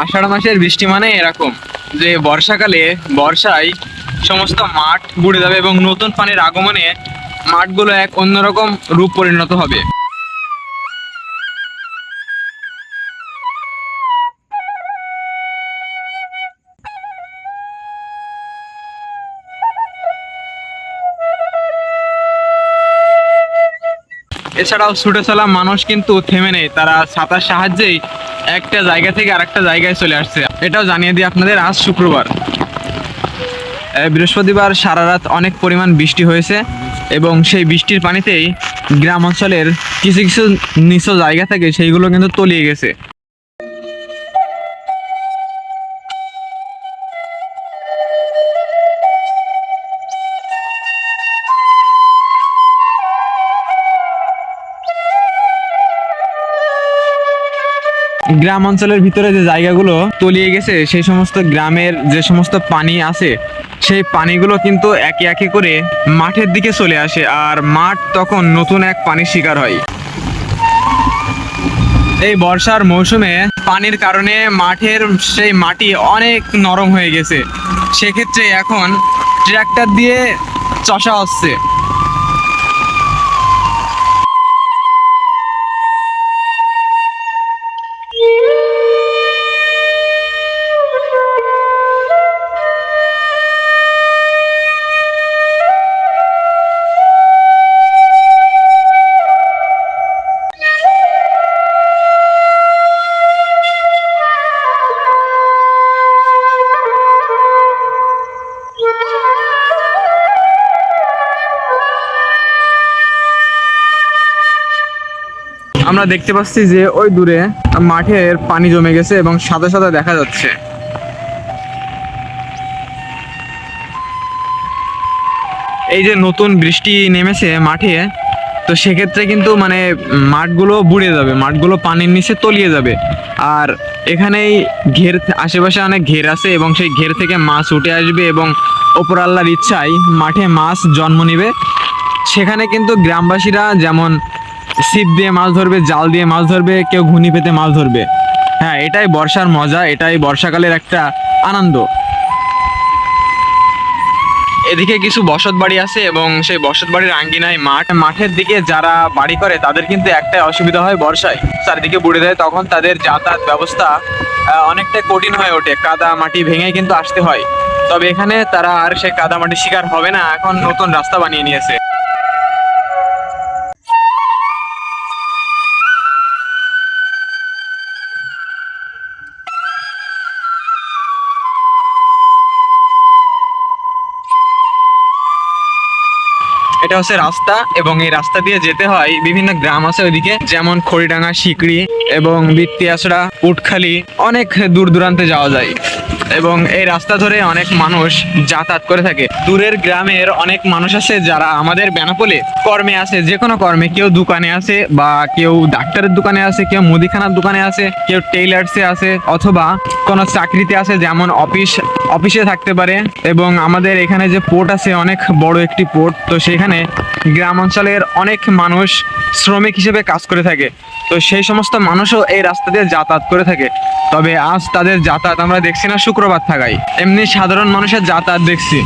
আষাঢ় মাসের বৃষ্টি মানে এরকম যে বর্ষাকালে বর্ষায় সমস্ত মাঠ বুড়ে যাবে এবং নতুন পানির আগমনে মাঠগুলো এক অন্যরকম রূপ পরিণত হবে। এছাড়াও ছুটে চলা মানুষ কিন্তু থেমে নেই, তারা ছাতার সাহায্যেই একটা জায়গা থেকে আরেকটা জায়গায় চলে আসছে। এটাও জানিয়ে দিই আপনাদের, আজ শুক্রবার বৃহস্পতিবার সারা রাত অনেক পরিমাণ বৃষ্টি হয়েছে এবং সেই বৃষ্টির পানিতেই গ্রাম অঞ্চলের কিছু কিছু নিচু জায়গা থেকে সেইগুলো কিন্তু তলিয়ে গেছে। গ্রাম অঞ্চলের ভিতরে যে জায়গাগুলো তলিয়ে গেছে সেই সমস্ত গ্রামের যে সমস্ত পানি আছে সেই পানিগুলো কিন্তু একে একে করে মাঠের দিকে চলে আসে, আর মাঠ তখন নতুন এক পানির শিকার হয়। এই বর্ষার মৌসুমে পানির কারণে মাঠের সেই মাটি অনেক নরম হয়ে গেছে, সেক্ষেত্রে এখন ট্রাক্টর দিয়ে চষা হচ্ছে। আমরা দেখতে পাচ্ছি যে ওই দূরে মাঠের পানি জমে গেছে এবং সাদা সাদা দেখা যাচ্ছে। এই যে নতুন বৃষ্টি নেমেছে মাঠে, তো সেক্ষেত্রে কিন্তু মানে মাঠগুলো বুড়ে যাবে, মাঠগুলো পানির নিচে তলিয়ে যাবে। আর এখানেই ঘের, আশেপাশে অনেক ঘের আছে এবং সেই ঘের থেকে মাছ উঠে আসবে এবং ওপর আল্লাহর ইচ্ছায় মাঠে মাছ জন্ম নেবে। সেখানে কিন্তু গ্রামবাসীরা যেমন ছিপ দিয়ে মাছ ধরবে, জাল দিয়ে মাছ ধরবে, কেউ ঘুনি পেতে মাছ ধরবে। হ্যাঁ, এটাই বর্ষার মজা, এটাই বর্ষাকালের একটা আনন্দ। এদিকে কিছু বসত বাড়ি আছে এবং সেই বসত বাড়ির আঙ্গিনায় মাঠ, মাঠের দিকে যারা বাড়ি করে তাদের কিন্তু একটাই অসুবিধা হয়, বর্ষায় চারিদিকে বুড়ে যায়, তখন তাদের যাতায়াত ব্যবস্থা অনেকটা কঠিন হয়ে ওঠে, কাদা মাটি ভেঙে কিন্তু আসতে হয়। তবে এখানে তারা আর সেই কাদা মাটির শিকার হবে না, এখন নতুন রাস্তা বানিয়ে নিয়েছে। এটা হচ্ছে রাস্তা এবং এই রাস্তা দিয়ে যেতে হয় বিভিন্ন গ্রাম আছে ওইদিকে, যেমন খড়িডাঙ্গা, সিকড়ি এবং বিত্তিয়াসড়া, উটখালি, অনেক দূর দূরান্তে যাওয়া যায় এবং এই রাস্তা ধরে অনেক মানুষ যাতায়াত করে থাকে। দূরের গ্রামের অনেক মানুষ আছে যারা আমাদের বেনাপোলে কর্মে আছে, যে কোনো কর্মে, কেউ দোকানে আছে বা কেউ ডাক্তারের দোকানে আছে, কেউ মুদিখানার দোকানে আছে, কেউ টেইলার্সে আছে অথবা কোনো চাকরিতে আছে, যেমন অফিসে থাকতে পারে। এবং আমাদের এখানে যে পোর্ট আছে, অনেক বড় একটি পোর্ট, তো সেখানে গ্রাম অঞ্চলের অনেক মানুষ শ্রমিক হিসেবে কাজ করে থাকে, তো সেই সমস্ত মানুষও এই রাস্তা দিয়ে যাতায়াত করে থাকে। তবে আজ তাদের যাতায়াত আমরা দেখছি না শুক্রবার থাকায়, এমনি সাধারণ মানুষের যাতায়াত দেখছি।